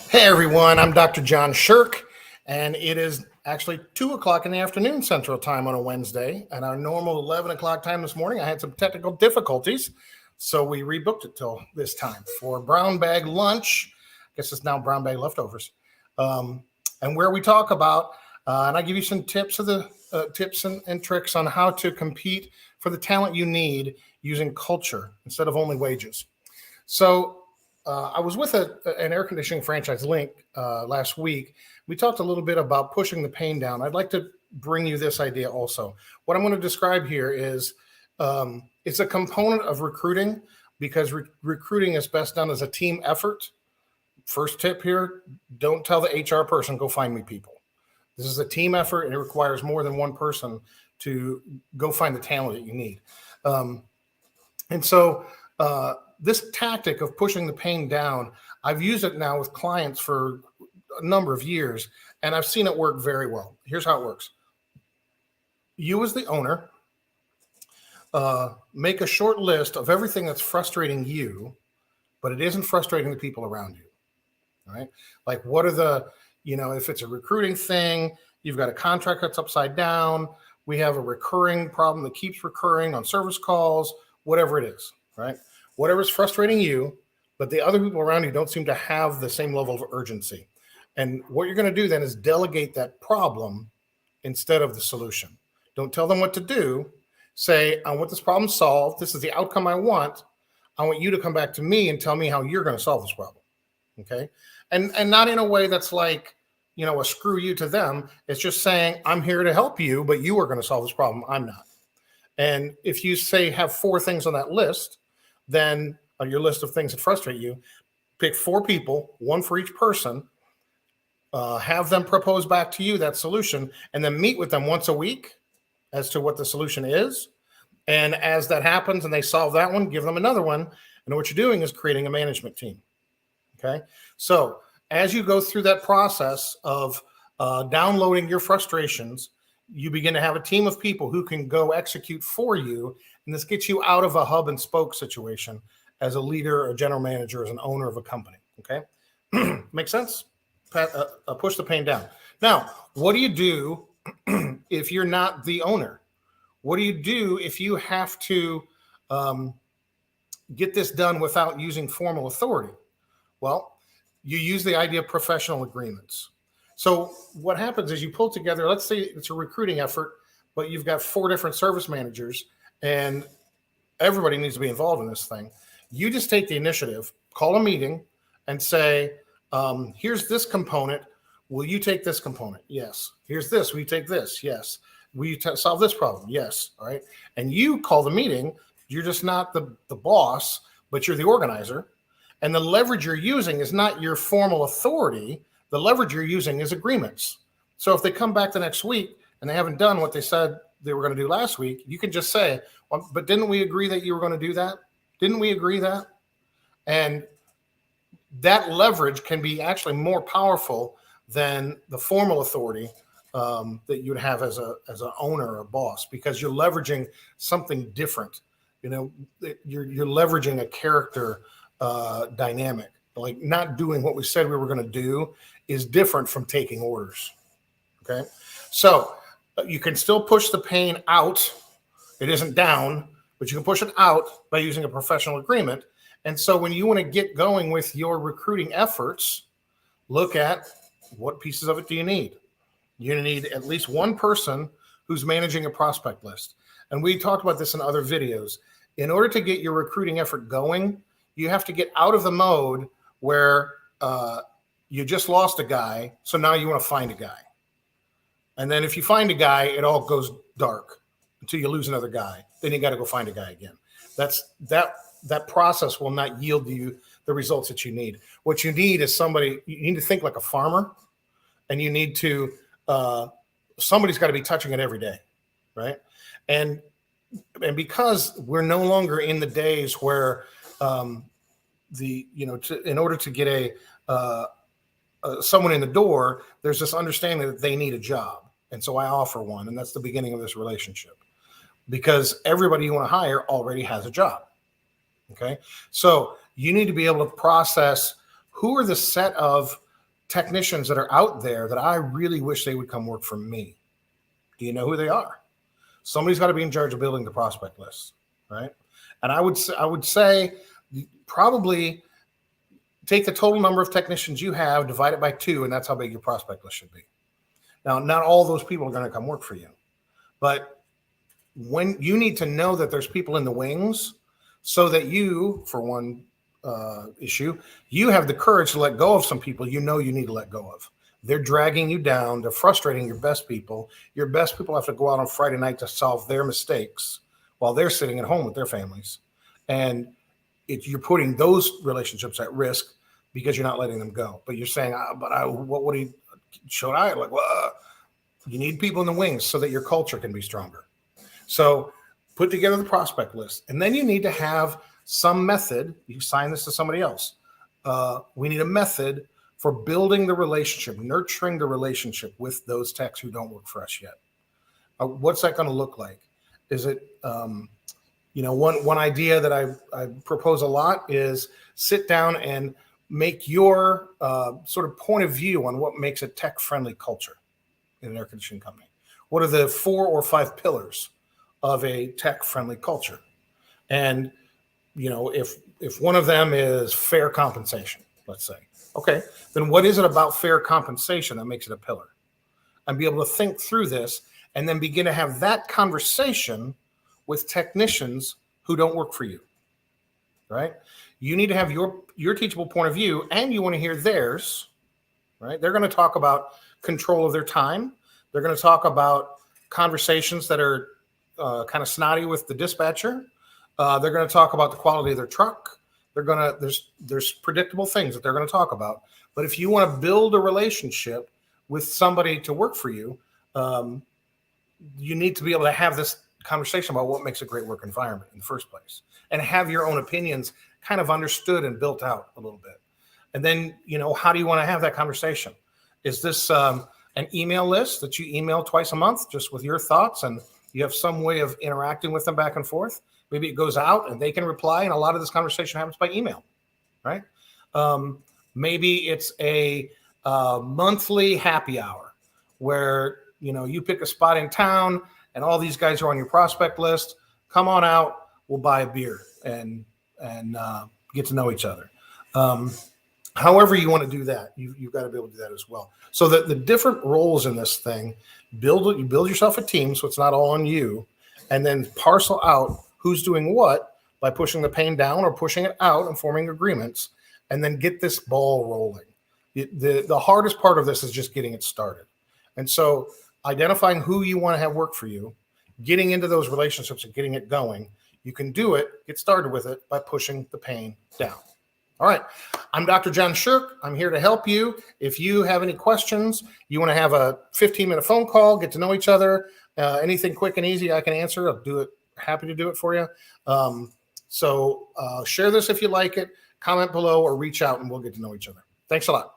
Hey everyone, I'm Dr. John Sherk, and it is actually 2 o'clock in the afternoon Central Time on a Wednesday. And our normal 11 o'clock time this morning, I had some technical difficulties, so we rebooked it till this time for brown bag lunch. I guess it's now brown bag leftovers, and where we talk about, and I give you some tips tips and tricks on how to compete for the talent you need using culture instead of only wages. So I was with an air conditioning franchise link last week. We talked a little bit about pushing the pain down. I'd like to bring you this idea also. What I'm going to describe here is it's a component of recruiting because recruiting is best done as a team effort. First tip here, don't tell the HR person, go find me people. This is a team effort and it requires more than one person to go find the talent that you need. This tactic of pushing the pain down, I've used it now with clients for a number of years, and I've seen it work very well. Here's how it works. You as the owner, make a short list of everything that's frustrating you, but it isn't frustrating the people around you. All right. Like what are if it's a recruiting thing, you've got a contract that's upside down. We have a recurring problem that keeps recurring on service calls, whatever it is, right? Whatever's frustrating you, but the other people around you don't seem to have the same level of urgency. And what you're going to do then is delegate that problem instead of the solution. Don't tell them what to do. Say, I want this problem solved. This is the outcome I want. I want you to come back to me and tell me how you're going to solve this problem. Okay. And not in a way that's like, a screw you to them. It's just saying, I'm here to help you, but you are going to solve this problem. I'm not. And if you say have 4 things on that list, then on your list of things that frustrate you, pick 4 people, 1 for each person, have them propose back to you that solution, and then meet with them once a week as to what the solution is. And as that happens and they solve that one, give them another one. And what you're doing is creating a management team. Okay. So as you go through that process of downloading your frustrations, you begin to have a team of people who can go execute for you. And this gets you out of a hub and spoke situation as a leader, a general manager, as an owner of a company. Okay. Make sense? Push the pain down. Now, what do you do if you're not the owner? What do you do if you have to get this done without using formal authority? Well, you use the idea of professional agreements. So what happens is you pull together, let's say it's a recruiting effort, but you've got 4 different service managers and everybody needs to be involved in this thing. You just take the initiative, call a meeting and say, here's this component. Will you take this component? Yes. Here's this. Will you take this? Yes. Will you solve this problem? Yes. All right. And you call the meeting. You're just not the boss, but you're the organizer. And the leverage you're using is not your formal authority. The leverage you're using is agreements. So if they come back the next week and they haven't done what they said they were going to do last week, you can just say, well, but didn't we agree that you were going to do that? Didn't we agree that? And that leverage can be actually more powerful than the formal authority that you'd have as an owner or boss, because you're leveraging something different. You're leveraging a character dynamic. Like not doing what we said we were going to do is different from taking orders. Okay. So you can still push the pain out. It isn't down, but you can push it out by using a professional agreement. And so when you want to get going with your recruiting efforts, look at what pieces of it do you need? You need at least one person who's managing a prospect list. And we talked about this in other videos. In order to get your recruiting effort going, you have to get out of the mode where you just lost a guy, so now you want to find a guy. And then if you find a guy, it all goes dark until you lose another guy. Then you got to go find a guy again. That process will not yield you the results that you need. What you need is you need to think like a farmer, and you need to, somebody's got to be touching it every day, right? And because we're no longer in the days where in order to get someone in the door, there's this understanding that they need a job. And so I offer one, and that's the beginning of this relationship, because everybody you want to hire already has a job. Okay. So you need to be able to process who are the set of technicians that are out there that I really wish they would come work for me. Do you know who they are? Somebody's got to be in charge of building the prospect list, right? And I would say probably take the total number of technicians you have, divide it by 2, and that's how big your prospect list should be. Now, not all those people are going to come work for you, but when you need to know that there's people in the wings so that you, for one issue, you have the courage to let go of some people you know you need to let go of. They're dragging you down. They're frustrating your best people. Your best people have to go out on Friday night to solve their mistakes while they're sitting at home with their families. And you're putting those relationships at risk because you're not letting them go. But you're saying, what would he, should I? Like, well, you need people in the wings so that your culture can be stronger. So put together the prospect list. And then you need to have some method. You sign this to somebody else. We need a method for building the relationship, nurturing the relationship with those techs who don't work for us yet. What's that going to look like? Is it, one idea that I propose a lot is sit down and make your sort of point of view on what makes a tech-friendly culture in an air conditioning company. What are the 4 or 5 pillars of a tech-friendly culture? And, if one of them is fair compensation, let's say, okay, then what is it about fair compensation that makes it a pillar? And be able to think through this and then begin to have that conversation with technicians who don't work for you, right? You need to have your teachable point of view, and you want to hear theirs, right? They're going to talk about control of their time. They're going to talk about conversations that are kind of snotty with the dispatcher. They're going to talk about the quality of their truck. There's predictable things that they're going to talk about. But if you want to build a relationship with somebody to work for you, you need to be able to have this conversation about what makes a great work environment in the first place, and have your own opinions kind of understood and built out a little bit. And then, how do you want to have that conversation? Is this an email list that you email twice a month just with your thoughts, and you have some way of interacting with them back and forth? Maybe it goes out and they can reply, and a lot of this conversation happens by email, right? Maybe it's a monthly happy hour where, you pick a spot in town and all these guys are on your prospect list. Come on out, we'll buy a beer and get to know each other. However you want to do that, you've got to be able to do that as well. So the different roles in this thing, you build yourself a team so it's not all on you, and then parcel out who's doing what by pushing the pain down or pushing it out and forming agreements, and then get this ball rolling. The hardest part of this is just getting it started. And so identifying who you want to have work for you, getting into those relationships and getting it going, you can do it, get started with it by pushing the pain down. All right. I'm Dr. John Sherk. I'm here to help you. If you have any questions, you want to have a 15-minute phone call, get to know each other, anything quick and easy I can answer, I'll do it. Happy to do it for you. So share this if you like it, comment below, or reach out and we'll get to know each other. Thanks a lot.